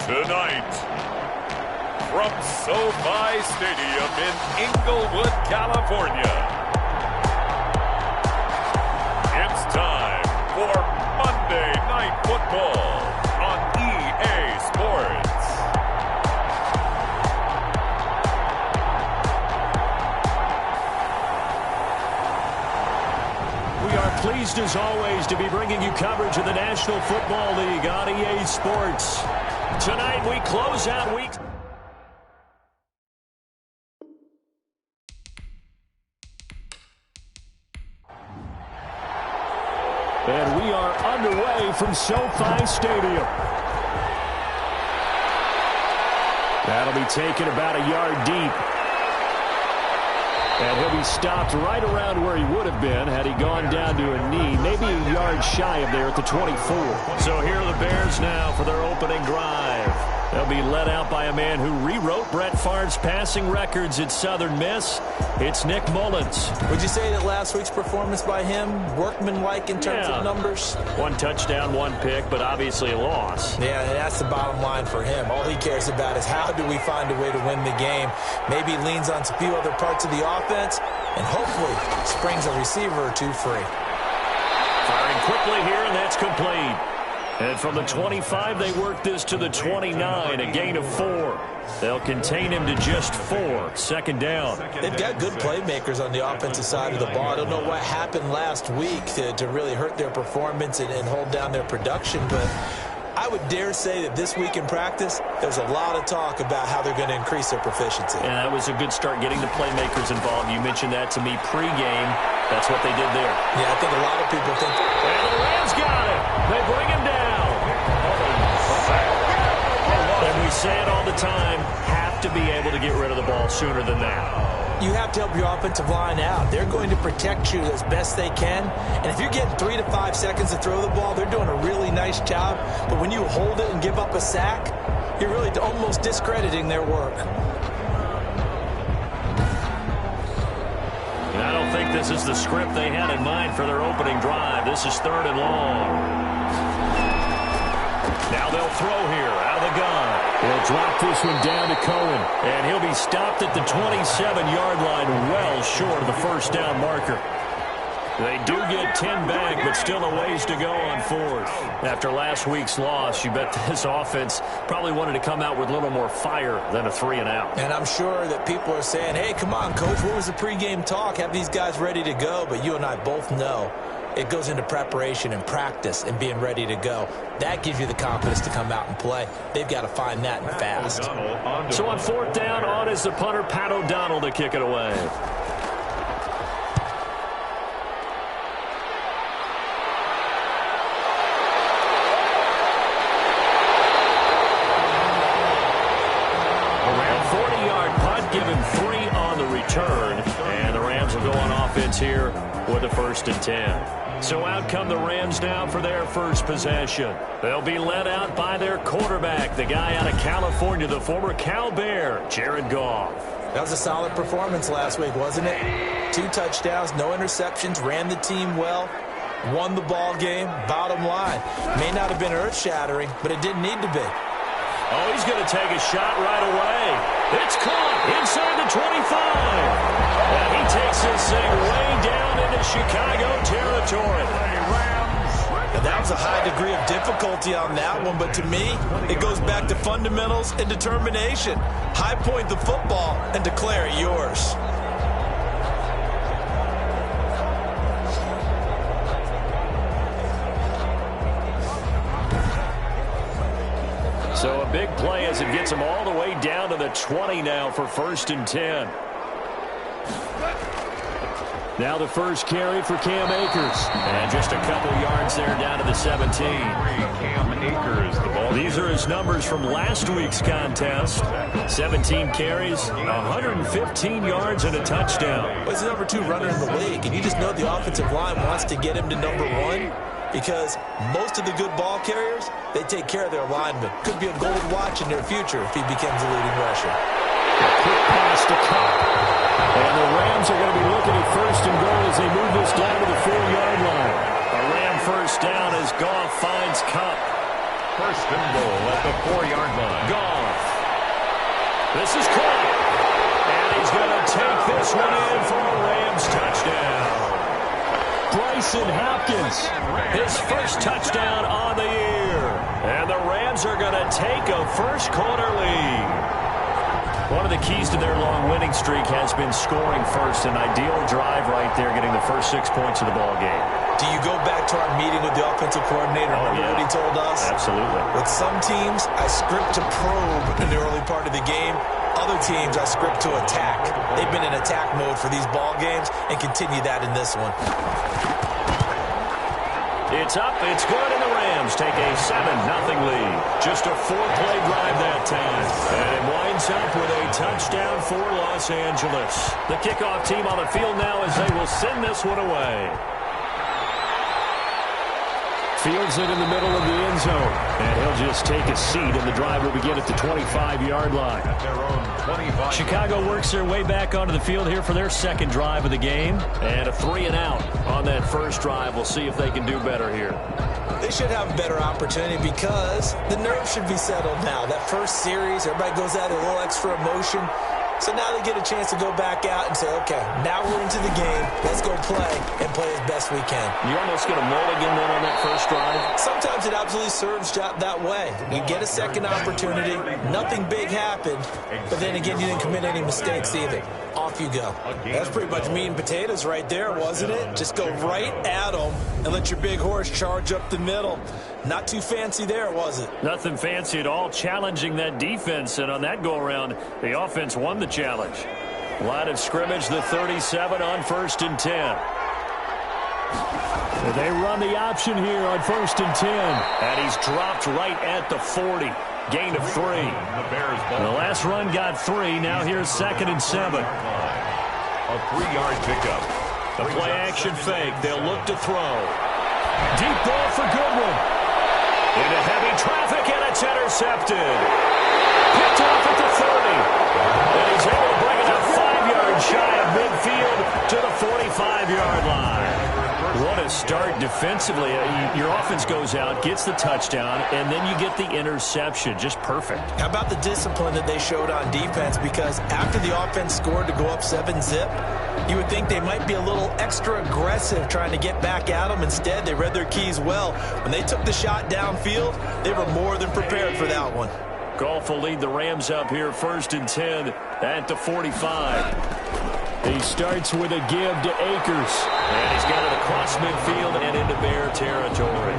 Tonight, from SoFi Stadium in Inglewood, California, it's time for Monday Night Football on EA Sports. We are pleased as always to be bringing you coverage of the National Football League on EA Sports. Tonight we close out week. And we are underway from SoFi Stadium. That'll be taken about a yard deep. And he'll be stopped right around where he would have been had he gone down to a knee, maybe a yard shy of there at the 24. So here are the Bears now for their opening drive. They'll be led out by a man who rewrote Brett Favre's passing records at Southern Miss. It's Nick Mullins. Would you say that last week's performance by him, workmanlike in terms of numbers? One touchdown, one pick, but obviously a loss. Yeah, and that's the bottom line for him. All he cares about is how do we find a way to win the game. Maybe leans on a few other parts of the offense and hopefully springs a receiver or two free. Firing quickly here, and that's complete. And from the 25, they work this to the 29, a gain of 4. They'll contain him to just 4, second down. They've got good playmakers on the offensive side of the ball. I don't know what happened last week to really hurt their performance and hold down their production, but I would dare say that this week in practice, there's a lot of talk about how they're going to increase their proficiency. And that was a good start getting the playmakers involved. You mentioned that to me pregame. That's what they did there. Yeah, I think a lot of people think. And the Rams got it. They bring him down. And we say it all the time, have to be able to get rid of the ball sooner than that. You have to help your offensive line out. They're going to protect you as best they can. And if you're getting 3 to 5 seconds to throw the ball, they're doing a really nice job. But when you hold it and give up a sack, you're really almost discrediting their work. And I don't think this is the script they had in mind for their opening drive. This is 3rd and long. Now they'll throw here out of the gun. They'll drop this one down to Cohen. And he'll be stopped at the 27-yard line, well short of the first down marker. They do get 10 back, but still a ways to go on 4th. After last week's loss, you bet this offense probably wanted to come out with a little more fire than a 3-and-out. And I'm sure that people are saying, hey, come on, Coach, what was the pregame talk? Have these guys ready to go? But you and I both know it goes into preparation and practice and being ready to go. That gives you the confidence to come out and play. They've got to find that and fast. So on 4th down, on is the punter, Pat O'Donnell, to kick it away. Around 40-yard punt, give him 3 on the return. And the Rams will go on offense here with a 1st and 10. So out come the Rams now for their first possession. They'll be led out by their quarterback, the guy out of California, the former Cal Bear, Jared Goff. That was a solid performance last week, wasn't it? 2 touchdowns, no interceptions, ran the team well, won the ball game. Bottom line, may not have been earth-shattering, but it didn't need to be. Oh, he's going to take a shot right away. It's caught inside the 25. And he takes this thing way down into Chicago territory. Now, that was a high degree of difficulty on that one, but to me, it goes back to fundamentals and determination. High point the football and declare it yours. So a big play as it gets him all the way down to the 20 now for 1st and 10. Now the first carry for Cam Akers. And just a couple yards there down to the 17. Cam Akers, the ball. These are his numbers from last week's contest. 17 carries, 115 yards, and a touchdown. Well, he's the number 2 runner in the league, and you just know the offensive line wants to get him to number 1 because most of the good ball carriers, they take care of their linemen. Could be a gold watch in their future if he becomes a leading rusher. A quick pass to Cobb. And the Rams are going to be looking at 1st and goal as they move this down to the 4-yard line. A Ram first down as Goff finds Kupp. First and goal at the 4-yard line. Goff. This is caught. And he's going to take this one in for a Rams touchdown. Bryson Hopkins, his first touchdown on the year. And the Rams are going to take a first-quarter lead. One of the keys to their long winning streak has been scoring first. An ideal drive right there, getting the first 6 points of the ball game. Do you go back to our meeting with the offensive coordinator? Remember what he told us? Absolutely. With some teams, I script to probe in the early part of the game. Other teams, I script to attack. They've been in attack mode for these ball games and continue that in this one. It's up, it's good, and the Rams take a 7-0 lead. Just a 4-play drive that time. And it winds up with a touchdown for Los Angeles. The kickoff team on the field now as they will send this one away. Fields it in the middle of the end zone. And he'll just take a seat, and the drive will begin at the 25-yard line. At their own 25. Chicago works their way back onto the field here for their second drive of the game. And a 3-and-out on that first drive. We'll see if they can do better here. They should have a better opportunity because the nerves should be settled now. That first series, everybody goes out a little extra emotion. So now they get a chance to go back out and say, okay, now we're into the game. Let's go play and play as best we can. You almost get a mulligan then on that first drive. Sometimes it absolutely serves that way. You get a second opportunity. Nothing big happened. But then again, you didn't commit any mistakes either. Off you go. That's pretty much meat and potatoes right there, wasn't it? Just go right at them and let your big horse charge up the middle. Not too fancy there, was it? Nothing fancy at all, challenging that defense. And on that go-around, the offense won the challenge. Line of scrimmage, the 37 on 1st and 10. They run the option here on 1st and 10. And he's dropped right at the 40. Gain of 3. The last run got 3. Now here's 2nd and 7. A 3-yard pickup. The play action fake. They'll look to throw. Deep ball for Goodwin. Into heavy traffic, and it's intercepted. Picked off at the 30. And he's able to bring it up 5 yards shy of midfield to the 45-yard line. What a start defensively. Your offense goes out, gets the touchdown, and then you get the interception. Just perfect. How about the discipline that they showed on defense? Because after the offense scored to go up 7-zip, you would think they might be a little extra aggressive trying to get back at them. Instead, they read their keys well. When they took the shot downfield, they were more than prepared for that one. Goff will lead the Rams up here 1st and 10 at the 45. He starts with a give to Akers. And he's got it across midfield and into Bear territory.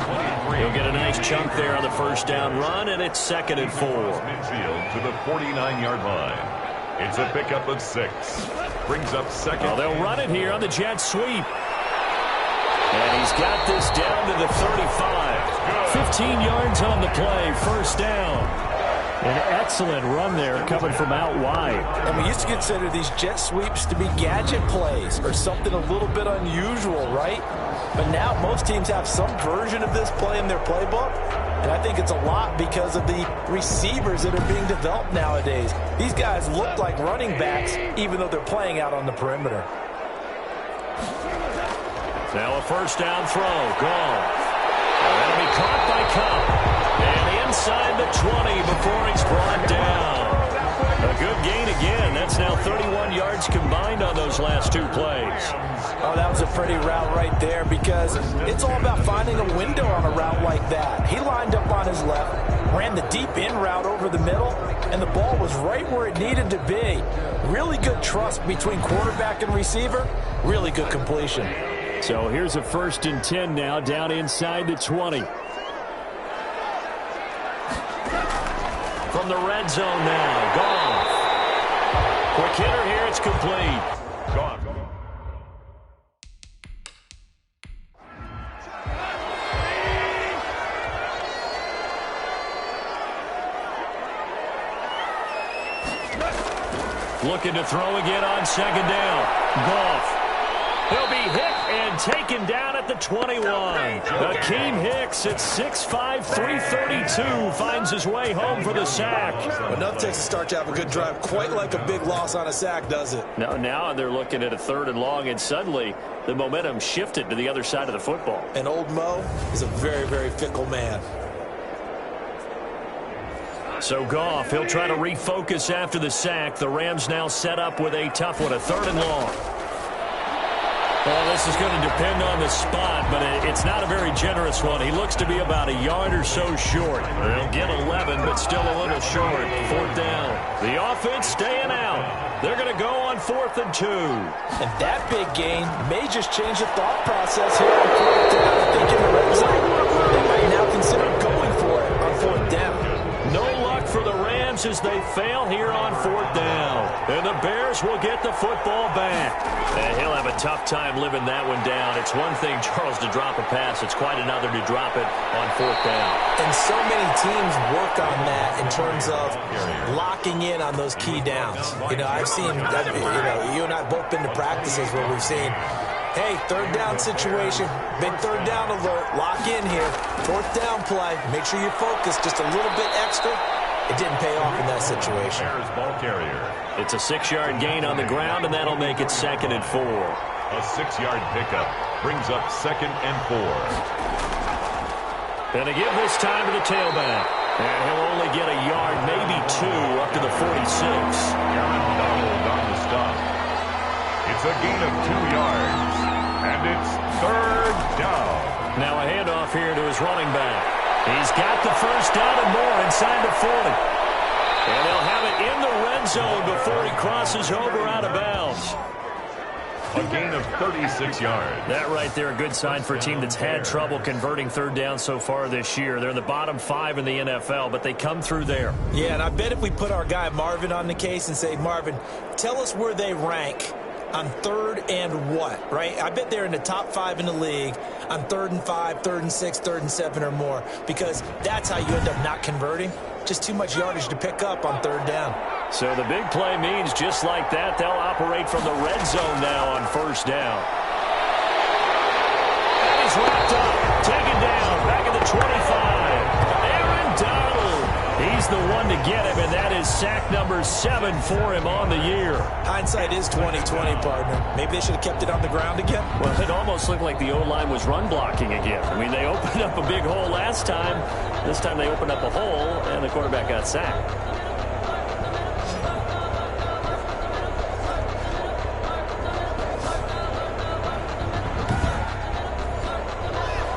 He'll get a nice chunk there on the first down run, and it's 2nd and 4. Midfield to the 49-yard line. It's a pickup of 6. Brings up 2nd. Oh, they'll run it here on the jet sweep. And he's got this down to the 35. 15 yards on the play, first down. An excellent run there coming from out wide. And we used to consider these jet sweeps to be gadget plays or something a little bit unusual, right? But now most teams have some version of this play in their playbook. And I think it's a lot because of the receivers that are being developed nowadays. These guys look like running backs even though they're playing out on the perimeter. Now a first down throw. Gone. That'll be caught by Cobb. And inside the 20 before he's brought down. A good gain again. That's now 31 yards combined on those last 2 plays. Oh, that was a pretty route right there because it's all about finding a window on a route like that. He lined up on his left, ran the deep in route over the middle, and the ball was right where it needed to be. Really good trust between quarterback and receiver. Really good completion. So here's a 1st and 10 now down inside the 20. From the red zone now, Goff. Quick hitter here, it's complete. Gone. Looking to throw again on 2nd down. Goff. He'll be hit and taken down at the 21. Akeem Hicks at 6'5", 332 finds his way home for the sack. Enough takes a start to have a good drive. Quite like a big loss on a sack, does it? Now they're looking at a 3rd and long, and suddenly the momentum shifted to the other side of the football. And old Mo is a very, very fickle man. So Goff, he'll try to refocus after the sack. The Rams now set up with a tough one, a 3rd and long. Well, this is going to depend on the spot, but it's not a very generous one. He looks to be about a yard or so short. They'll get 11, but still a little short. 4th down. The offense staying out. They're going to go on 4th and 2. And that big gain may just change the thought process here on 4th down. I think in the red zone, they might now consider going for it on 4th down. No luck for the Rams as they fail here on 4th down. And the Bears will get the football back. And he'll have a tough time living that one down. It's one thing, Charles, to drop a pass. It's quite another to drop it on 4th down. And so many teams work on that in terms of locking in on those key downs. I've seen, you and I have both been to practices where we've seen, hey, 3rd down situation, big 3rd down alert, lock in here, 4th down play, make sure you're focused just a little bit extra. It didn't pay off in that situation. Ball carrier. It's a 6-yard gain on the ground, and that'll make it 2nd and 4. A 6-yard pickup brings up 2nd and 4. And to give this time to the tailback. And he'll only get a yard, maybe 2, up to the 46. Aaron Donald on the stop. It's a gain of 2 yards, and it's 3rd down. Now a handoff here to his running back. He's got the 1st down and more inside the 40. And they'll have it in the red zone before he crosses over out of bounds. A gain of 36 yards. That right there, a good sign for a team that's had trouble converting 3rd down so far this year. They're in the bottom 5 in the NFL, but they come through there. Yeah, and I bet if we put our guy Marvin on the case and say, Marvin, tell us where they rank on 3rd and what, right? I bet they're in the top 5 in the league on 3rd and 5, 3rd and 6, 3rd and 7 or more, because that's how you end up not converting. Just too much yardage to pick up on 3rd down. So the big play means just like that, they'll operate from the red zone now on 1st down. And he's wrapped up, taken down, back at the 25. Aaron Donald. He's the one to get him, and that is sack number 7 for him on the year. Hindsight is 20/20, partner. Maybe they should have kept it on the ground again. Well, it almost looked like the O-line was run blocking again. I mean, they opened up a big hole last time. This time they opened up a hole, and the quarterback got sacked.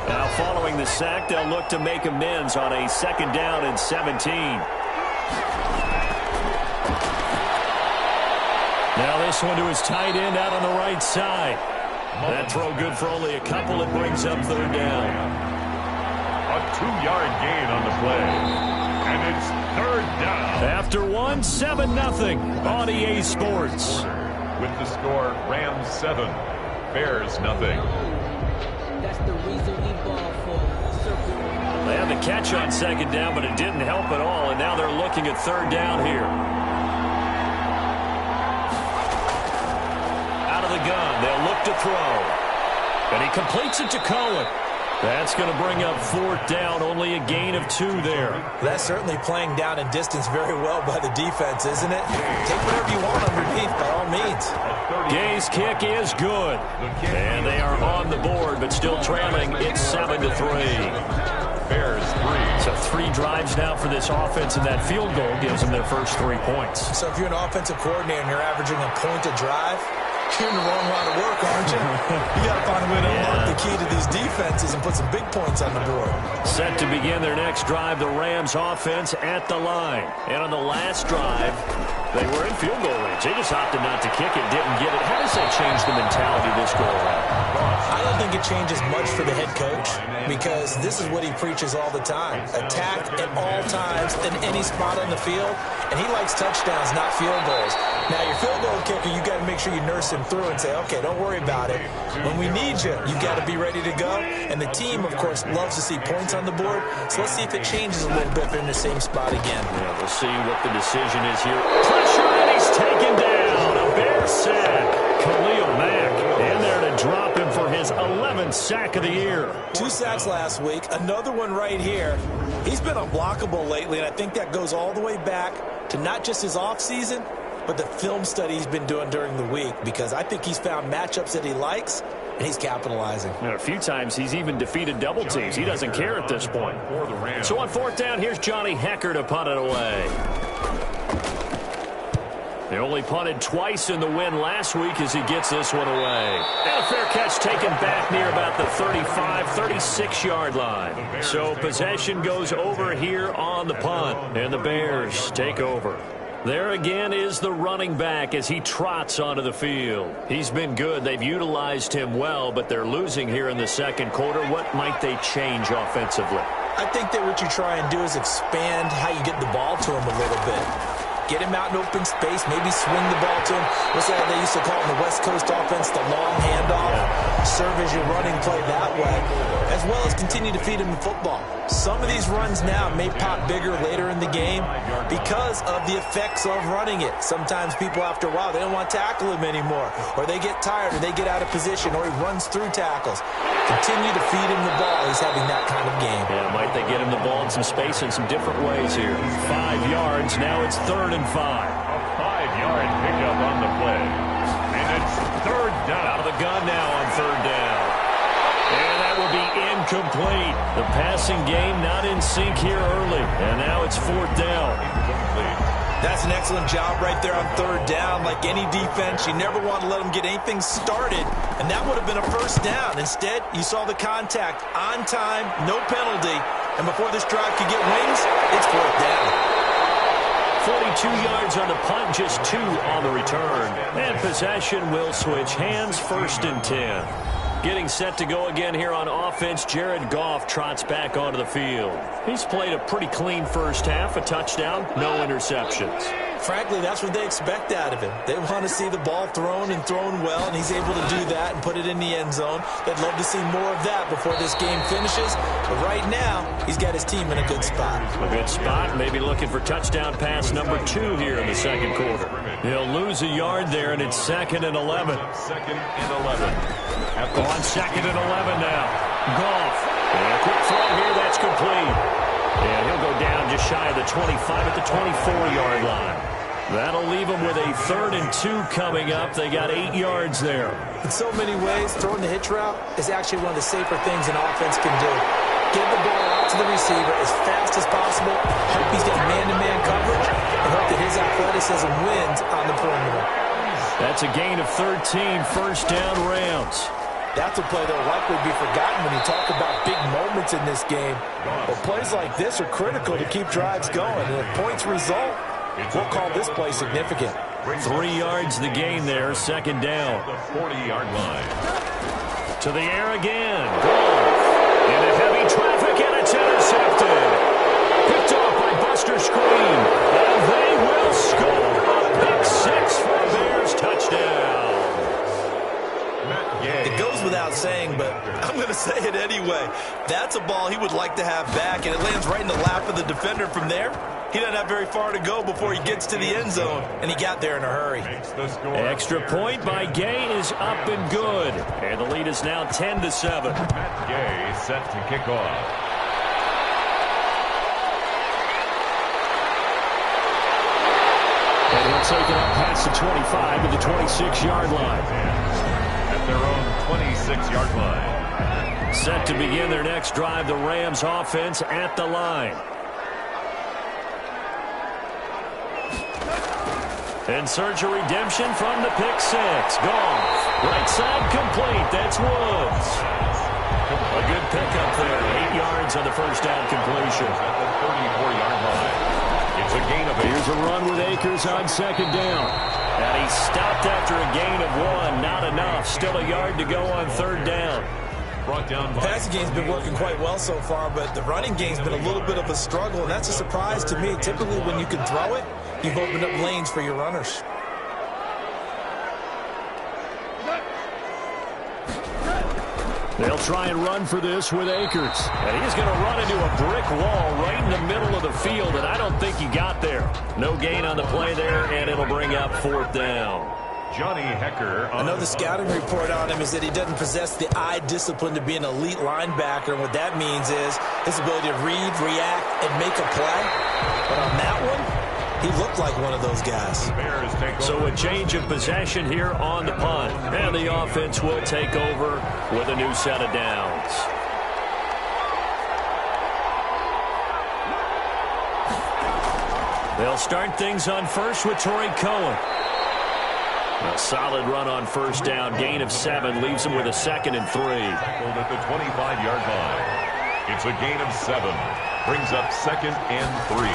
Now, following the sack, they'll look to make amends on a 2nd down and 17. Now this one to his tight end out on the right side. That throw good for only a couple. It brings up 3rd down. A 2-yard gain on the play. And it's 3rd down. After one, 7-0 on EA Sports. With the score, Rams 7, Bears nothing. That's the reason we ball for circle. They had the catch on 2nd down, but it didn't help at all. And now they're looking at 3rd down here. The gun. They'll look to throw. And he completes it to Cohen. That's going to bring up 4th down. Only a gain of 2 there. That's certainly playing down in distance very well by the defense, isn't it? Take whatever you want underneath, by all means. Gay's kick is good. And they are on the board, but still trailing. It's 7-3. Bears 3. So 3 drives now for this offense, and that field goal gives them their first 3 points. So if you're an offensive coordinator and you're averaging a point a drive, you're in the wrong line of work, aren't you? You got to find a way to unlock the key to these defenses and put some big points on the board. Set to begin their next drive, the Rams offense at the line. And on the last drive, they were in field goal range. They just opted not to kick it, didn't get it. How does that change the mentality this go around? I don't think it changes much for the head coach, because this is what he preaches all the time. Attack at all times in any spot on the field, and he likes touchdowns, not field goals. Now, your field goal kicker, you got to make sure you nurse him through and say, okay, don't worry about it. When we need you, you got to be ready to go. And the team, of course, loves to see points on the board. So let's see if it changes a little bit if they're in the same spot again. Yeah, we'll see what the decision is here. Pressure, and he's taken down. A Bear sack. Khalil Mack in there to drop him for his 11th sack of the year. 2 sacks last week, another one right here. He's been unblockable lately, and I think that goes all the way back to not just his offseason, but the film study he's been doing during the week, because I think he's found matchups that he likes, and he's capitalizing. And a few times he's even defeated double teams. He doesn't care at this point. So on fourth down, here's Johnny Hekker to punt it away. They only punted twice in the win last week as he gets this one away. And a fair catch taken back near about the 35, 36-yard line. So possession goes over here on the punt, and the Bears take over. There again is the running back as he trots onto the field. He's been good. They've utilized him well, but they're losing here in the second quarter. What might they change offensively? I think that what you try and do is expand how you get the ball to him a little bit. Get him out in open space, maybe swing the ball to him. What's that they used to call it in the West Coast offense, the long handoff? Serve as your running play that way, as well as continue to feed him the football. Some of these runs now may pop bigger later in the game because of the effects of running it. Sometimes people, after a while, they don't want to tackle him anymore, or they get tired, or they get out of position, or he runs through tackles. Continue to feed him the ball. He's having that kind of game. Yeah, might they get him the ball in some space in some different ways here. 5 yards. Now it's 3rd and 5. A 5-yard pickup on the play. And it's 3rd down. Out of the gun now on 3rd down. And that will be incomplete. The passing game not in sync here early. And now it's 4th down. That's an excellent job right there on 3rd down. Like any defense, you never want to let them get anything started, and that would have been a 1st down. Instead, you saw the contact on time, no penalty, and before this drive could get wings, it's 4th down. 42 yards on the punt, just 2 on the return. And possession will switch hands, 1st and 10. Getting set to go again here on offense, Jared Goff trots back onto the field. He's played a pretty clean first half, a touchdown, no interceptions. Frankly, that's what they expect out of him. They want to see the ball thrown and thrown well, and he's able to do that and put it in the end zone. They'd love to see more of that before this game finishes. But right now, he's got his team in a good spot. A good spot, maybe looking for touchdown pass number 2 here in the second quarter. He'll lose a yard there, and it's 2nd and 11. 2nd and 11. On 2nd and 11 now. Goff. And a quick throw here, that's complete. And he'll go down just shy of the 25 at the 24-yard line. That'll leave them with a 3rd and 2 coming up. They got 8 yards there. In so many ways, throwing the hitch route is actually one of the safer things an offense can do. Get the ball out to the receiver as fast as possible, hope he's got man-to-man coverage, and hope that his athleticism wins on the perimeter. That's a gain of 13, 1st down Rams. That's a play that will likely be forgotten when you talk about big moments in this game. But plays like this are critical to keep drives going. And if points result, we'll call this play significant. 3 yards the gain there, 2nd down. The 40-yard line. To the air again. Goff. Into heavy traffic, and it's intercepted. Picked off by Buster Screen. And they will score a pick 6 for a Bears touchdown. It goes without saying, but I'm going to say it anyway. That's a ball he would like to have back, and it lands right in the lap of the defender from there. He doesn't have very far to go before he gets to the end zone, and he got there in a hurry. Extra point by Gay is up and good. And the lead is now 10-7. Matt Gay set to kick off. And he'll take it up past the 25 to the 26-yard line. At their own 26-yard line. Set to begin their next drive, the Rams offense at the line. In search of redemption from the pick 6. Goff. Right side complete. That's Woods. A good pickup there. 8 yards on the 1st down completion. At the 34-yard line. It's a gain of 8. Here's a run with Akers on 2nd down. And he stopped after a gain of 1. Not enough. Still a yard to go on 3rd down. Brought down by. The passing game's been working quite well so far, but the running game's been a little bit of a struggle, and that's a surprise to me. Typically, when you can throw it, you've opened up lanes for your runners. They'll try and run for this with Akers. And he's going to run into a brick wall right in the middle of the field, and I don't think he got there. No gain on the play there, and it'll bring up 4th down. Johnny Hekker. Another scouting report on him is that he doesn't possess the eye discipline to be an elite linebacker. And what that means is his ability to read, react, and make a play. But on that one, He looked like one of those guys. So a change of possession here on the punt. And the offense will take over with a new set of downs. They'll start things on first with Torrey Cohen. A solid run on first down. Gain of 7 leaves him with a 2nd and 3. At the 25-yard line. It's a gain of 7. Brings up 2nd and 3.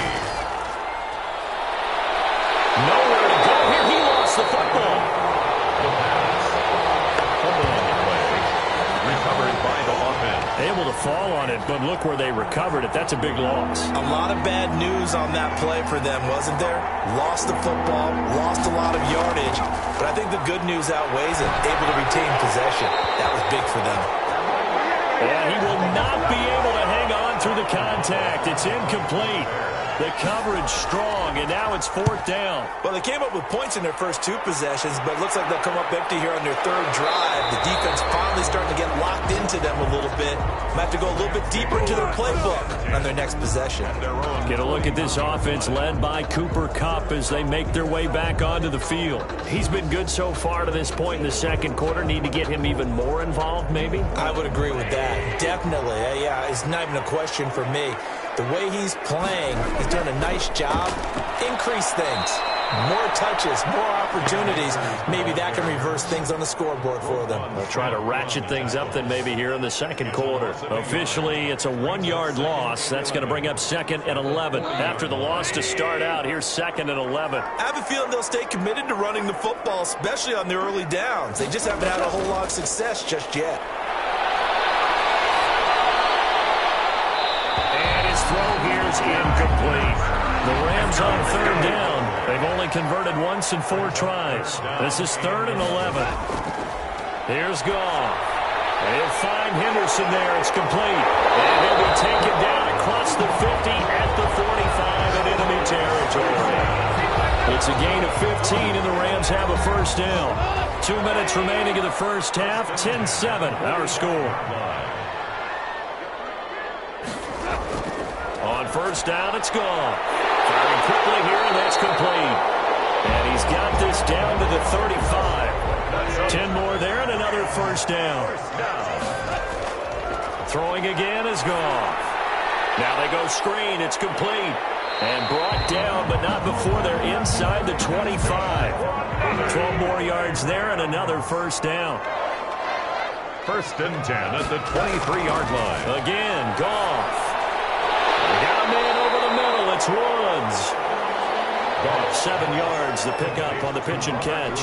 Nowhere to go here. He lost the football. The pass. Fumble on the play. Recovered by the offense. Able to fall on it, but look where they recovered it. That's a big loss. A lot of bad news on that play for them, wasn't there? Lost the football, lost a lot of yardage, but I think the good news outweighs it. Able to retain possession. That was big for them. And he will not be able to hang on through the contact. It's incomplete. The coverage strong, and now it's 4th down. Well, they came up with points in their first 2 possessions, but it looks like they'll come up empty here on their 3rd drive. The defense finally starting to get locked into them a little bit. Might have to go a little bit deeper into their playbook on their next possession. Get a look at this offense led by Cooper Kupp as they make their way back onto the field. He's been good so far to this point in the second quarter. Need to get him even more involved, maybe? I would agree with that. Definitely. Yeah, it's not even a question for me. The way he's playing, he's done a nice job. Increase things. More touches, more opportunities. Maybe that can reverse things on the scoreboard for them. They'll try to ratchet things up then maybe here in the second quarter. Officially, it's a 1-yard loss. That's going to bring up 2nd and 11. After the loss to start out, here's 2nd and 11. I have a feeling they'll stay committed to running the football, especially on their early downs. They just haven't had a whole lot of success just yet. Throw here's incomplete. The Rams on 3rd down. They've only converted once in 4 tries. This is 3rd and 11. Here's Goff. They'll find Henderson there. It's complete. And he'll be taken down across the 50 at the 45 in enemy territory. It's a gain of 15, and the Rams have a first down. 2 minutes remaining in the first half. 10-7, our score. On first down, it's gone. Firing quickly here, and that's complete. And he's got this down to the 35. 10 more there, and another first down. Throwing again is gone. Now they go screen. It's complete. And brought down, but not before they're inside the 25. 12 more yards there, and another first down. 1st and 10 at the 23-yard line. Again, Goff. Got a man over the middle. It's Woods. Goff, 7 yards, the pickup on the pitch and catch.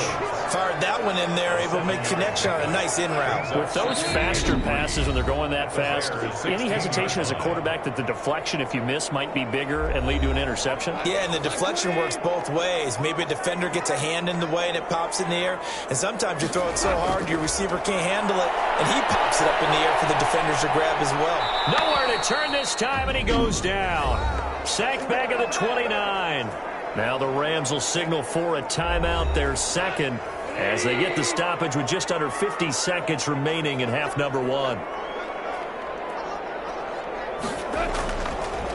Fired that one in there, able to make connection on a nice in route. With those faster passes when they're going that fast, any hesitation as a quarterback that the deflection, if you miss, might be bigger and lead to an interception? Yeah, and the deflection works both ways. Maybe a defender gets a hand in the way and it pops in the air. And sometimes you throw it so hard your receiver can't handle it, and he pops it up in the air for the defenders to grab as well. Nowhere to turn this time, and he goes down. Sacked back at the 29. Now the Rams will signal for a timeout, their 2nd, as they get the stoppage with just under 50 seconds remaining in half number 1.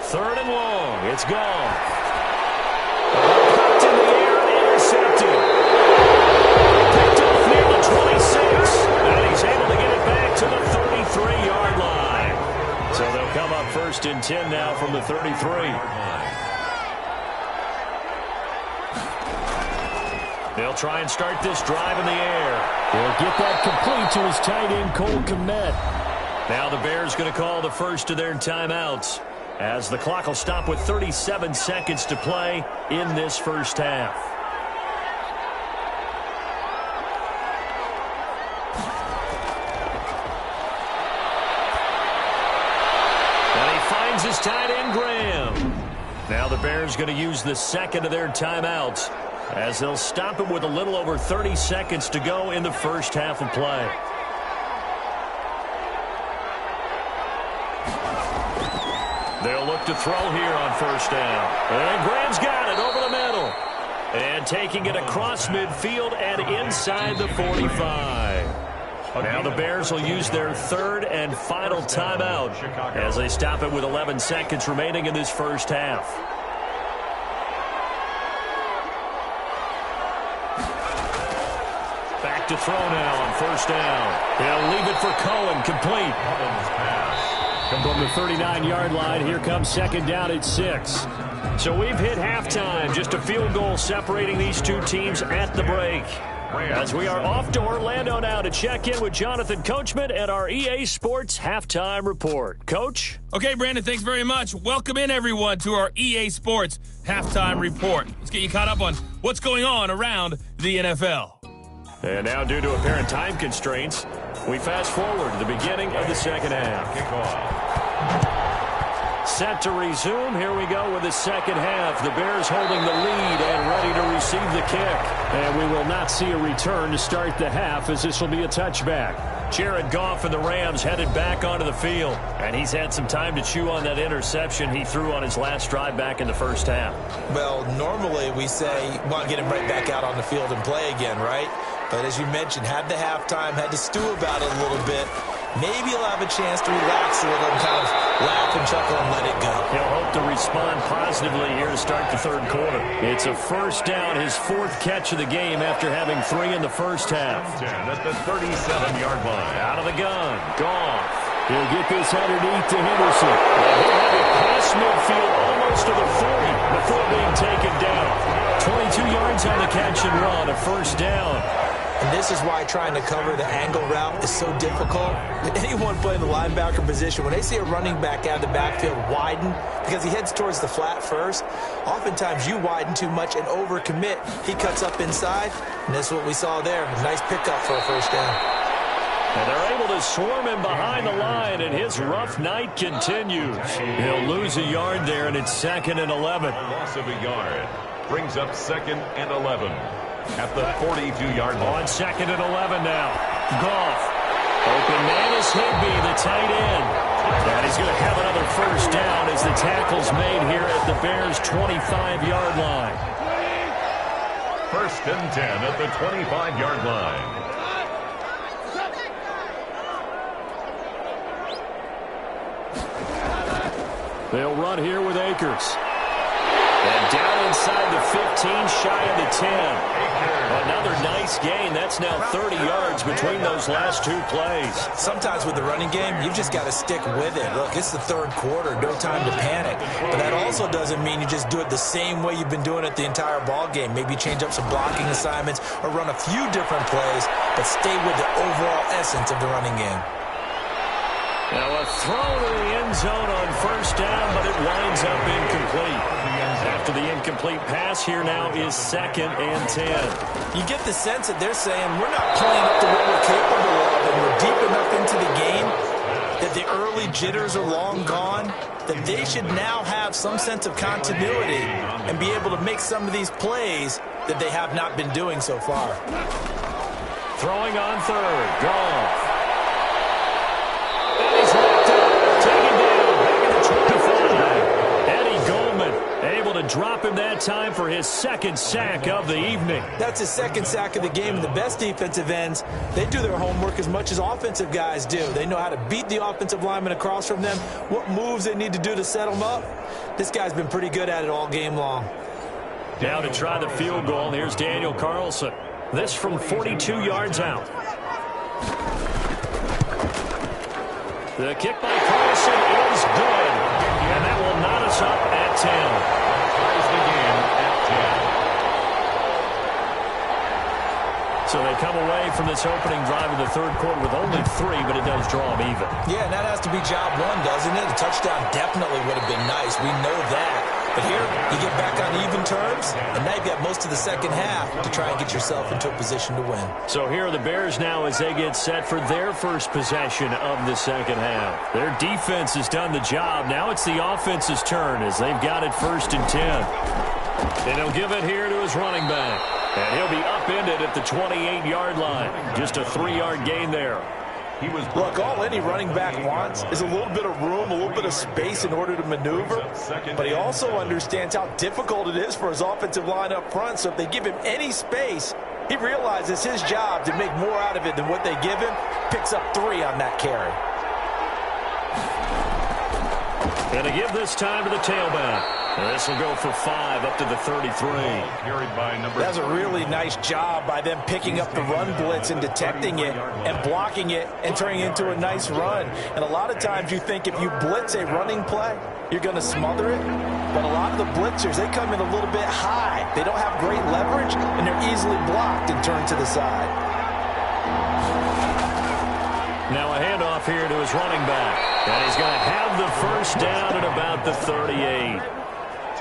3rd and long. It's gone. Picked in the air and intercepted. Picked off near the 26. And he's able to get it back to the 33-yard line. So they'll come up 1st and 10 now from the 33. They'll try and start this drive in the air. He'll get that complete to his tight end, Cole Kmet. Now the Bears going to call the first of their timeouts as the clock will stop with 37 seconds to play in this first half. And he finds his tight end, Graham. Now the Bears going to use the 2nd of their timeouts, as they'll stop it with a little over 30 seconds to go in the first half of play. They'll look to throw here on first down. And Graham's got it over the middle. And taking it across midfield and inside the 45. Now the Bears will use their 3rd and final timeout as they stop it with 11 seconds remaining in this first half. back to throw now on first down. He'll leave it for Cohen, complete. Come from the 39-yard line, here comes second down at 6. So we've hit halftime, just a field goal separating these two teams at the break. As we are off to Orlando now to check in with Jonathan Coachman at our EA Sports Halftime Report. Coach? Okay, Brandon, thanks very much. Welcome in, everyone, to our EA Sports Halftime Report. Let's get you caught up on what's going on around the NFL. And now, due to apparent time constraints, we fast forward to the beginning of the second half. Set to resume. Here we go with the second half. The Bears holding the lead and ready to receive the kick. And we will not see a return to start the half, as this will be a touchback. Jared Goff and the Rams headed back onto the field. And he's had some time to chew on that interception he threw on his last drive back in the first half. Well, normally we say, want to get him right back out on the field and play again, right? But as you mentioned, had the halftime, had to stew about it a little bit. Maybe he'll have a chance to relax a little and kind of laugh and chuckle and let it go. He'll hope to respond positively here to start the third quarter. It's a first down, his fourth catch of the game after having 3 in the first half. 10 at the 37-yard line. Out of the gun, Goff. He'll get this underneath to Henderson. And he'll have it past midfield almost to the 40 before being taken down. 22 yards on the catch and run, a first down. And this is why trying to cover the angle route is so difficult. Anyone playing the linebacker position, when they see a running back out of the backfield widen, because he heads towards the flat first, oftentimes you widen too much and overcommit. He cuts up inside, and this is what we saw there. A nice pickup for a first down. And they're able to swarm him behind the line, and his rough night continues. He'll lose a yard there, and it's 2nd and 11. Loss of a yard brings up 2nd and 11. At the 42-yard line. On 2nd and 11 now. Goff. Open man is Higbee, the tight end. And he's going to have another first down as the tackle's made here at the Bears' 25-yard line. 1st and 10 at the 25-yard line. They'll run here with Akers. And down inside the 15, shy of the 10. Another nice gain. That's now 30 yards between those last two plays. Sometimes with the running game, you've just got to stick with it. Look, it's the third quarter. No time to panic. But that also doesn't mean you just do it the same way you've been doing it the entire ball game. Maybe change up some blocking assignments or run a few different plays, but stay with the overall essence of the running game. Now a throw to the end zone on first down, but it winds up incomplete. After the incomplete pass, here now is 2nd and 10. You get the sense that they're saying we're not playing up to what we're capable of, and we're deep enough into the game that the early jitters are long gone, that they should now have some sense of continuity and be able to make some of these plays that they have not been doing so far. Throwing on third, Goff. And he's knocked out, taken down, back at the 25. Eddie Goldman able to drop him that time for his 2nd sack of the evening. That's his 2nd sack of the game. And the best defensive ends, they do their homework as much as offensive guys do. They know how to beat the offensive lineman across from them, what moves they need to do to set them up. This guy's been pretty good at it all game long. Down to try the field goal. Here's Daniel Carlson. This from 42 yards out. The kick by Carlson is good. And that will knot us up at 10. Ties the game at 10. So they come away from this opening drive in the third quarter with only 3, but it does draw them even. Yeah, and that has to be job one, doesn't it? A touchdown definitely would have been nice. We know that. But here, you get back on even terms, and now you've got most of the second half to try and get yourself into a position to win. So here are the Bears now as they get set for their first possession of the second half. Their defense has done the job. Now it's the offense's turn as they've got it 1st and 10. And he'll give it here to his running back. And he'll be upended at the 28-yard line. Just a 3-yard gain there. Look, all any running back wants is a little bit of room, a little bit of space in order to maneuver. But he also understands how difficult it is for his offensive line up front. So if they give him any space, he realizes his job to make more out of it than what they give him. Picks up 3 on that carry. And to give this time to the tailback. This will go for 5 up to the 33. That's a really nice job by them picking up the run blitz and detecting it and blocking it and turning it into a nice run. And a lot of times you think if you blitz a running play, you're going to smother it. But a lot of the blitzers, they come in a little bit high. They don't have great leverage, and they're easily blocked and turned to the side. Now a handoff here to his running back. And he's going to have the first down at about the 38.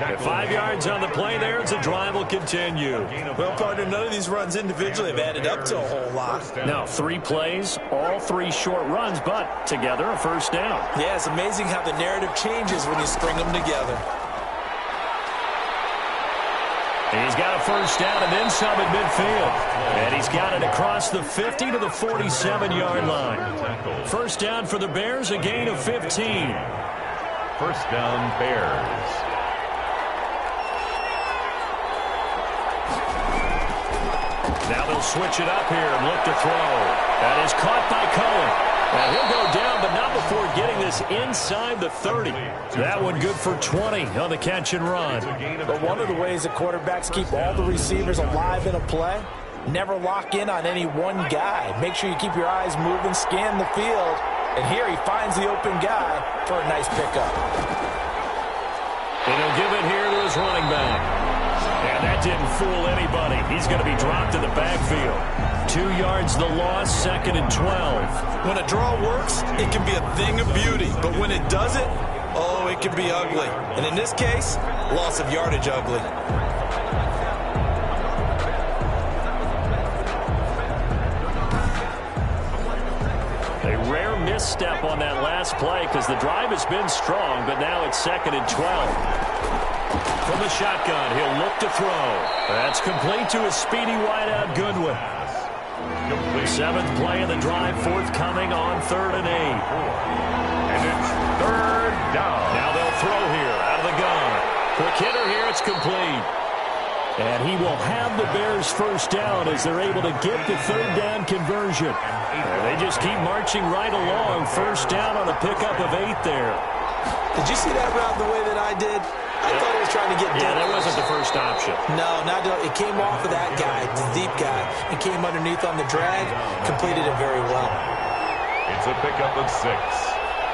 At 5 yards on the play there as the drive will continue. Well, partner, none of these runs individually have added up to a whole lot. No, 3 plays, all 3 short runs, but together a first down. Yeah, it's amazing how the narrative changes when you string them together. He's got a first down and then some at midfield. And he's got it across the 50 to the 47-yard line. First down for the Bears, a gain of 15. First down, Bears. Now they'll switch it up here and look to throw. That is caught by Cohen. And he'll go down, but not before getting this inside the 30. That one good for 20 on the catch and run. But one of the ways that quarterbacks keep all the receivers alive in a play, never lock in on any one guy. Make sure you keep your eyes moving, scan the field. And here he finds the open guy for a nice pickup. And he'll give it here to his running back. And that didn't fool anybody. He's going to be dropped in the backfield. 2 yards the loss, 2nd and 12. When a draw works, it can be a thing of beauty. But when it doesn't, oh, it can be ugly. And in this case, loss of yardage ugly. A rare misstep on that last play because the drive has been strong, but now it's 2nd and 12. From the shotgun, he'll look to throw. That's complete to his speedy wideout, Goodwin. 7th play of the drive, forthcoming on 3rd and 8. And it's 3rd down. Now they'll throw here out of the gun. Quick hitter here, it's complete. And he will have the Bears first down as they're able to get the 3rd down conversion. And they just keep marching right along. First down on a pickup of 8 there. Did you see that route the way that I did? I thought he was trying to get deep. Yeah, that wasn't the first option. No, not it came off of that guy, the deep guy, and came underneath on the drag. Completed it very well. It's a pickup of 6.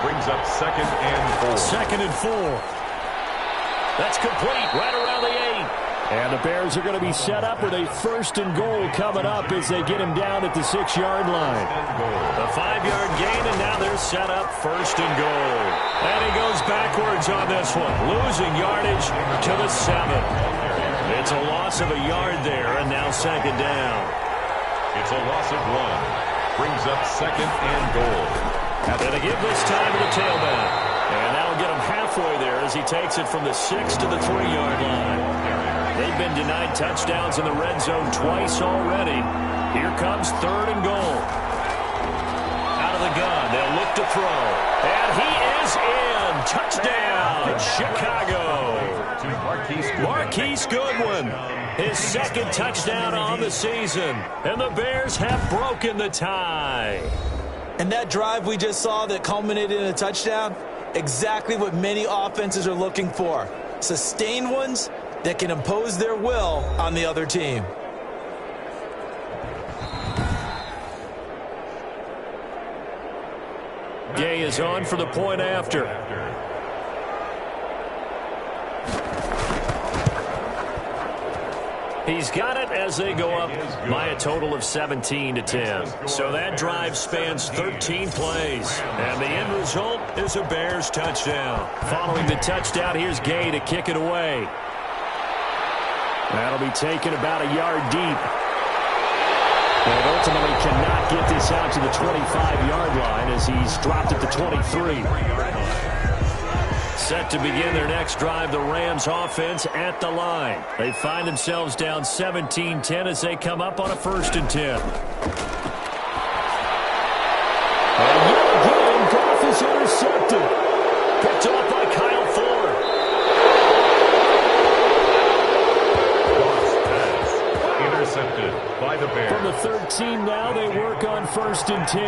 Brings up 2nd and 4. 2nd and 4. That's complete right around the 8. And the Bears are going to be set up with a 1st and goal coming up as they get him down at the 6-yard line. A 5-yard gain, and now they're set up 1st and goal. And he goes backwards on this one, losing yardage to the 7. It's a loss of a yard there, and now 2nd down. It's a loss of 1. Brings up 2nd and goal. And to give this time to the tailback. And that'll get him halfway there as he takes it from the 6 to the 3-yard line. They've been denied touchdowns in the red zone twice already. Here comes 3rd and goal. Out of the gun, they'll look to throw. And he is in. Touchdown, Chicago. Marquise Goodwin, his 2nd touchdown on the season. And the Bears have broken the tie. And that drive we just saw that culminated in a touchdown, exactly what many offenses are looking for. Sustained ones that can impose their will on the other team. Gay is on for the point after. He's got it as they go up by a total of 17-10. So that drive spans 13 plays. And the end result is a Bears touchdown. Following the touchdown, here's Gay to kick it away. That'll be taken about a yard deep. And ultimately cannot get this out to the 25-yard line as he's dropped at the 23. Set to begin their next drive, the Rams offense at the line. They find themselves down 17-10 as they come up on a 1st and 10. And yet again, Goff is intercepted. Picked off by Kyle Fuller. Intercepted by the Bears. From the 13 now. They work on 1st and 10.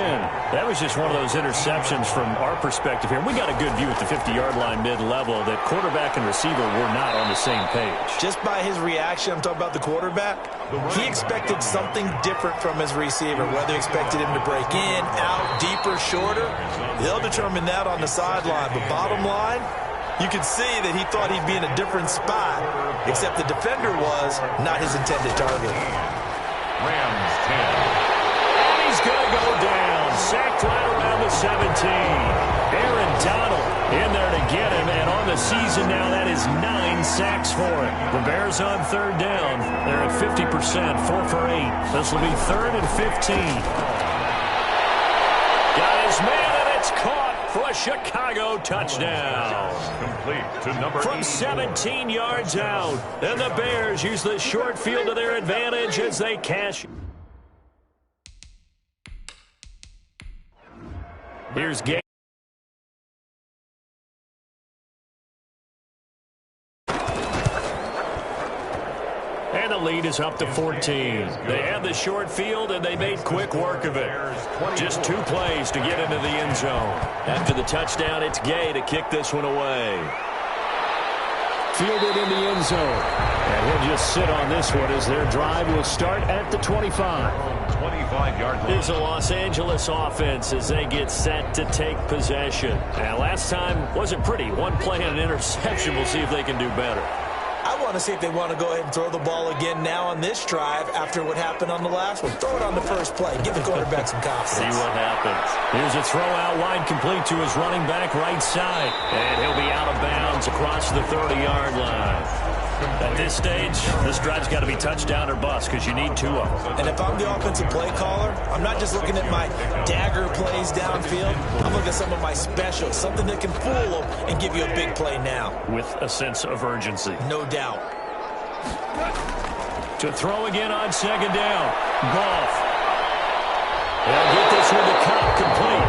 That was just one of those interceptions from our perspective here. We got a good view at the 50-yard line mid-level that quarterback and receiver were not on the same page. Just by his reaction, I'm talking about the quarterback, he expected something different from his receiver, whether he expected him to break in, out, deeper, shorter. They'll determine that on the sideline. But bottom line, you could see that he thought he'd be in a different spot, except the defender was not his intended target. Rams 10. And he's going to go down. Sacked right around the 17. Aaron Donald in there to get him. And on the season now, that is 9 sacks for him. The Bears on 3rd down. They're at 50%, 4 for 8. This will be 3rd and 15. Got his man, and it's caught for a Chicago touchdown. Complete to number From 17 yards out. And the Bears use the short field to their advantage as they cash. Here's Gabe. And the lead is up to 14. They had the short field, and they made quick work of it. Just 2 plays to get into the end zone. After the touchdown, it's Gay to kick this one away. Fielded in the end zone. And he'll just sit on this one as their drive will start at the 25. 25-yard line. Here's the Los Angeles offense as they get set to take possession. And last time wasn't pretty. 1 play and an interception. We'll see if they can do better. I want to see if they want to go ahead and throw the ball again now on this drive after what happened on the last one. Throw it on the first play. Give the quarterback some confidence. See what happens. Here's a throw out wide complete to his running back right side. And he'll be out of bounds across the 30-yard line. At this stage, this drive's got to be touchdown or bust because you need 2 of them. And if I'm the offensive play caller, I'm not just looking at my dagger plays downfield. I'm looking at some of my specials, something that can fool them and give you a big play now. With a sense of urgency. No doubt. To throw again on 2nd down. Goff. They'll get this one to Cobb complete.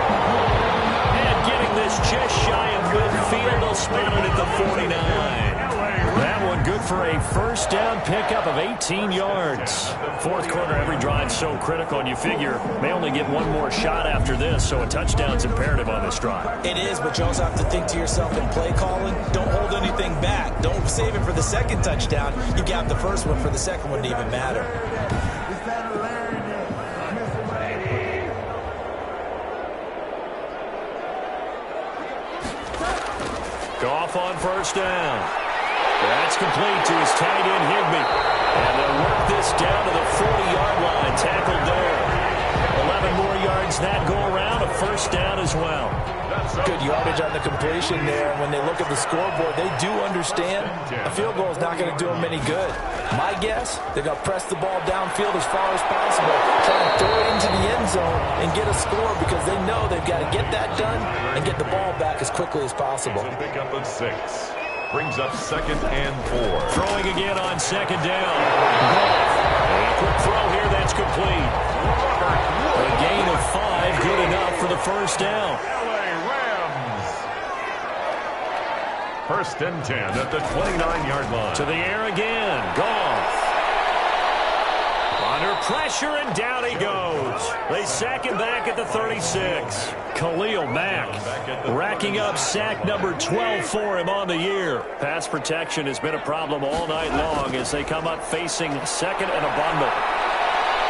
And getting this just shy of midfield, they'll spot it at the 49. That one good for a 1st down pickup of 18 yards. 4th quarter, every drive so critical, and you figure may only get 1 more shot after this, so a touchdown's imperative on this drive. It is, but you also have to think to yourself in play calling, don't hold anything back. Don't save it for the 2nd touchdown. You got the 1st one for the 2nd one to even matter. Goff on 1st down. That's complete to his tight end, Higbee. And they'll work this down to the 40-yard line. Tackled there. 11 more yards that go around. A 1st down as well. Good yardage on the completion there. When they look at the scoreboard, they do understand a field goal is not going to do them any good. My guess, they're going to press the ball downfield as far as possible, try to throw it into the end zone and get a score because they know they've got to get that done and get the ball back as quickly as possible. Pick up of 6. Brings up 2nd and 4. Throwing again on 2nd down. A quick throw here, that's complete. A gain of 5, good enough for the 1st down. LA Rams. 1st and 10 at the 29-yard line. To the air again. Goff. Under pressure, and down he goes. They sack him back at the 36. Khalil Mack racking up sack number 12 for him on the year. Pass protection has been a problem all night long as they come up facing 2nd and a bundle.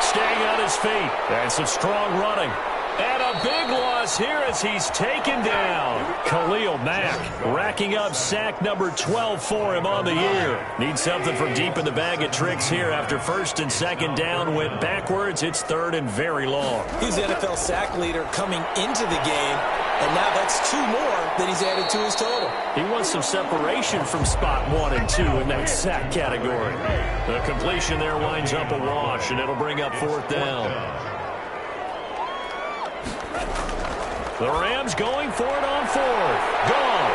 Staying on his feet. And some strong running. And a big loss here as he's taken down. Khalil Mack racking up sack number 12 for him on the year. Needs something from deep in the bag of tricks here after 1st and 2nd down went backwards. It's 3rd and very long. He's the NFL sack leader coming into the game, and now that's 2 more that he's added to his total. He wants some separation from spot 1 and 2 in that sack category. The completion there winds up a wash, and it'll bring up 4th down. The Rams going for it on 4th. Gone.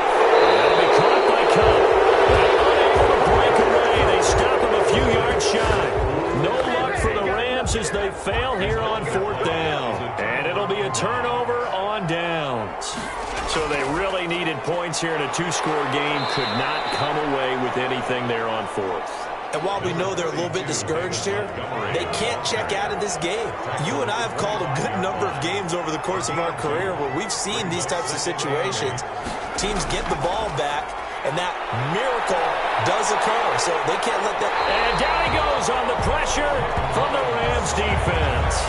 That'll be caught by Cobb. Unable to break away. They stop him a few yards shy. No luck for the Rams as they fail here on 4th down. And it'll be a turnover on downs. So they really needed points here in a 2-score game. Could not come away with anything there on 4th. And while we know they're a little bit discouraged here, they can't check out of this game. You and I have called a good number of games over the course of our career where we've seen these types of situations. Teams get the ball back, and that miracle does occur. So they can't let that. And down he goes on the pressure from the Rams defense.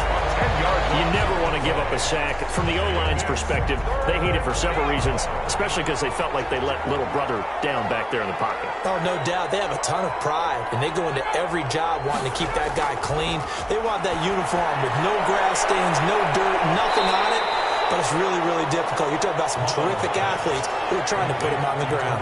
You never want to give up a sack. From the O-line's perspective, they hate it for several reasons, especially because they felt like they let little brother down back there in the pocket. Oh, no doubt. They have a ton of pride, and they go into every job wanting to keep that guy clean. They want that uniform with no grass stains, no dirt, nothing on it. But it's really, really difficult. You're talking about some terrific athletes who are trying to put him on the ground.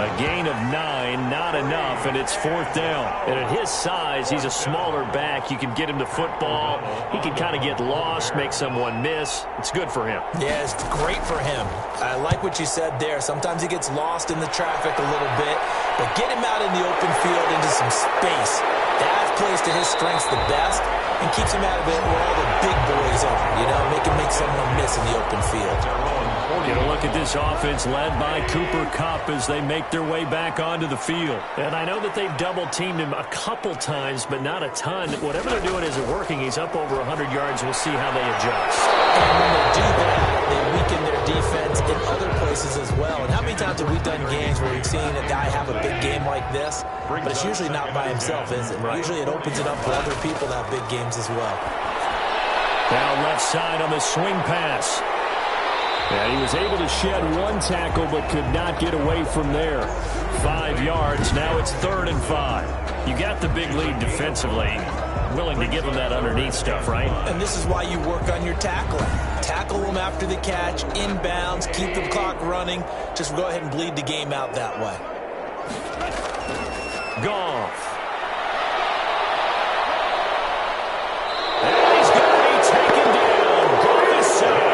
A gain of 9, not enough, and it's 4th down. And at his size, he's a smaller back. You can get him to football. He can kind of get lost, make someone miss. It's good for him. Yeah, it's great for him. I like what you said there. Sometimes he gets lost in the traffic a little bit, but get him out in the open field into some space. That plays to his strengths the best and keeps him out of it where all the big boys are, you know, make someone miss in the open field. Get a look at this offense led by Cooper Kupp as they make their way back onto the field. And I know that they've double-teamed him a couple times, but not a ton. Whatever they're doing isn't working. He's up over 100 yards. We'll see how they adjust. And when they do that, they weaken their defense in other places as well. And how many times have we done games where we've seen a guy have a big game like this, but it's usually not by himself, is it? Right. Usually it opens it up for other people to have big games as well. Down left side on the swing pass. And he was able to shed one tackle but could not get away from there. 5 yards. Now it's 3rd and 5. You got the big lead defensively. Willing to give them that underneath stuff, right? And this is why you work on your tackling. Tackle them after the catch, inbounds, keep the clock running. Just go ahead and bleed the game out that way. Goff. And he's going to be taken down. Goff is sacked.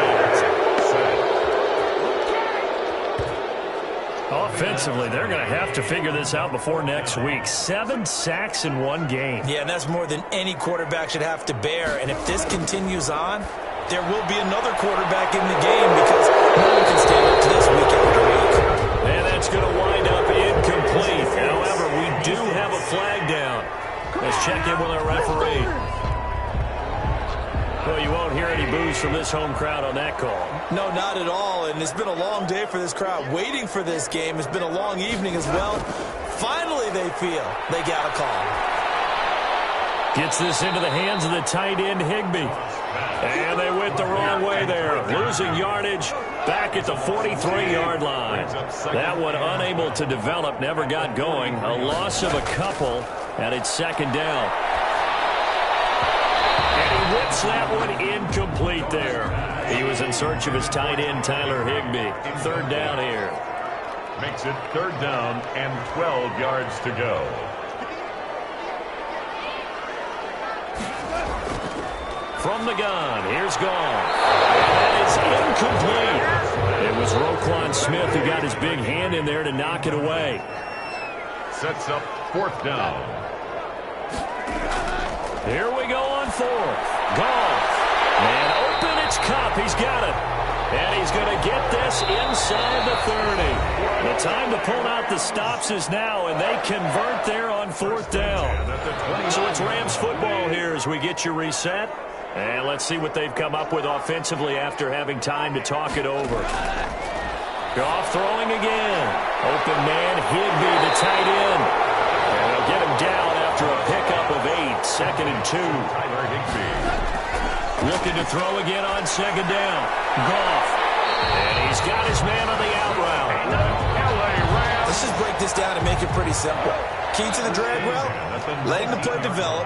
Offensively, they're going to have to figure this out before next week. 7 sacks in one game. Yeah, and that's more than any quarterback should have to bear. And if this continues on, there will be another quarterback in the game because no one can stand up to this week after week. And that's going to wind up incomplete. However, we do have a flag down. Let's check in with our referee. Well, you won't hear any boos from this home crowd on that call. No, not at all. And it's been a long day for this crowd waiting for this game. It's been a long evening as well. Finally, they feel they got a call. Gets this into the hands of the tight end, Higbee. And they went the wrong way there. Losing yardage back at the 43-yard line. That one unable to develop, never got going. A loss of a couple, and it's 2nd down. And he whips that one incomplete there. He was in search of his tight end, Tyler Higbee. 3rd down here. Makes it 3rd down and 12 yards to go. From the gun, here's Goff. And that is incomplete. It was Roquan Smith who got his big hand in there to knock it away. Sets up 4th down. Here we go on 4th. Goff. And open, it's Kupp. He's got it. And he's going to get this inside the 30. The time to pull out the stops is now, and they convert there on 4th down. So it's Rams football here as we get you reset. And let's see what they've come up with offensively after having time to talk it over. Goff throwing again. Open man, Higbee, the tight end. And they'll get him down after a pickup of 8. 2nd and 2. Tyler Higbee. Looking to throw again on 2nd down. Goff. And he's got his man on the out route. Let's just break this down and make it pretty simple. Key to the drag route, letting the play develop,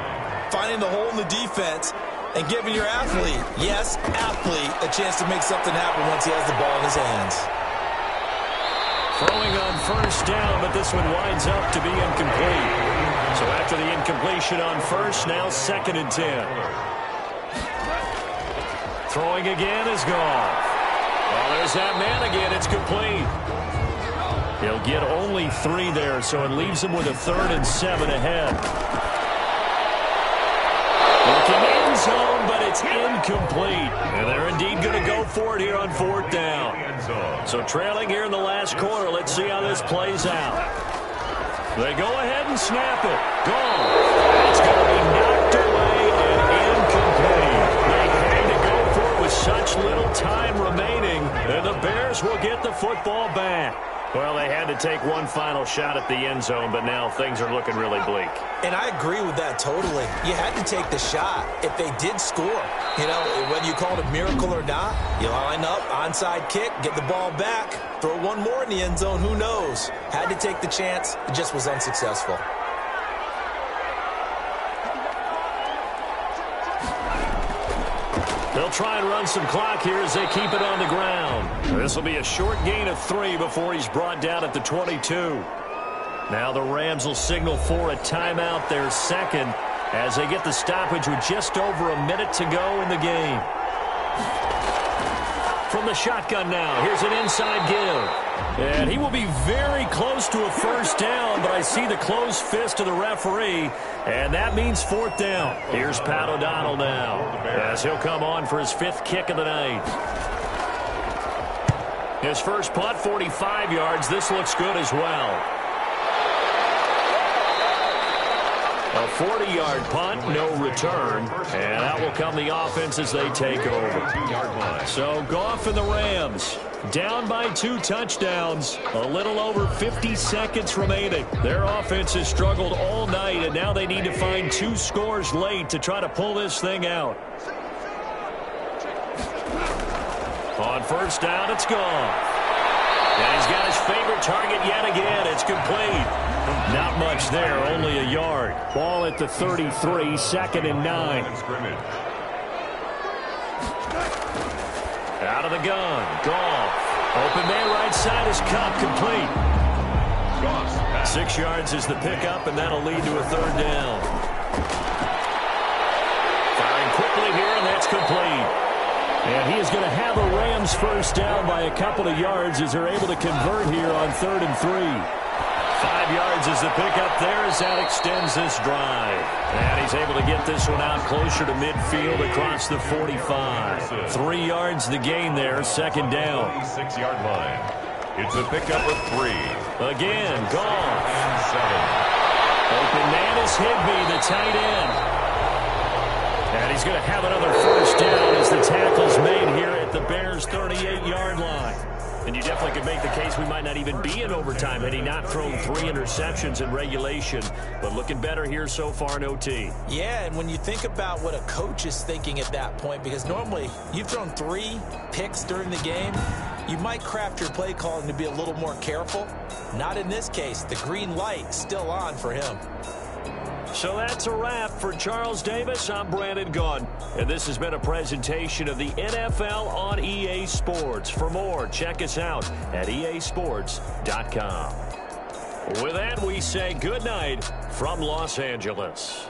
finding the hole in the defense, and giving your athlete, yes, athlete, a chance to make something happen once he has the ball in his hands. Throwing on 1st down, but this one winds up to be incomplete. So after the incompletion on 1st, now 2nd and 10. Throwing again is Goff. Well, there's that man again. It's complete. He'll get only 3 there, so it leaves him with a 3rd and 7 ahead. Looking end zone, but it's incomplete. And they're indeed going to go for it here on 4th down. So trailing here in the last quarter. Let's see how this plays out. They go ahead and snap it. Gone. It's going to be knocked away and incomplete. They had to go for it with such little time remaining, and the Bears will get the football back. Well, they had to take one final shot at the end zone, but now things are looking really bleak. And I agree with that totally. You had to take the shot if they did score. You know, whether you call it a miracle or not, you line up, onside kick, get the ball back, throw one more in the end zone, who knows? Had to take the chance. It just was unsuccessful. They'll try and run some clock here as they keep it on the ground. This will be a short gain of 3 before he's brought down at the 22. Now the Rams will signal for a timeout, their second, as they get the stoppage with just over a minute to go in the game. From the shotgun now, here's an inside give. And he will be very close to a first down, but I see the closed fist of the referee, and that means 4th down. Here's Pat O'Donnell now, as he'll come on for his 5th kick of the night. His first punt, 45 yards. This looks good as well. A 40-yard punt, no return, and out will come the offense as they take over. So Goff and the Rams down by 2 touchdowns, a little over 50 seconds remaining. Their offense has struggled all night, and now they need to find 2 scores late to try to pull this thing out. On first down, it's Goff. And he's got his favorite target yet again. It's complete. Not much there, only a yard. Ball at the 33, 2nd and 9. Out of the gun, Goff. Open man right side is Kupp, complete. 6 yards is the pickup, and that'll lead to a 3rd down. Firing quickly here, and that's complete. And he is going to have a Rams first down by a couple of yards as they're able to convert here on 3rd and 3. 5 yards is the pickup there as that extends this drive. And he's able to get this one out closer to midfield across the 45. 3 yards the gain there, 2nd down. 6-yard line. It's a pickup of 3. Again, Goff. And 7. Open man is Higbee, the tight end. And he's going to have another first down as the tackle's made here at the Bears' 38-yard line. And you definitely could make the case we might not even be in overtime had he not thrown 3 interceptions in regulation. But looking better here so far in OT. Yeah, and when you think about what a coach is thinking at that point, because normally you've thrown 3 picks during the game, you might craft your play calling to be a little more careful. Not in this case. The green light still on for him. So that's a wrap for Charles Davis. I'm Brandon Gunn, and this has been a presentation of the NFL on EA Sports. For more, check us out at easports.com. With that, we say good night from Los Angeles.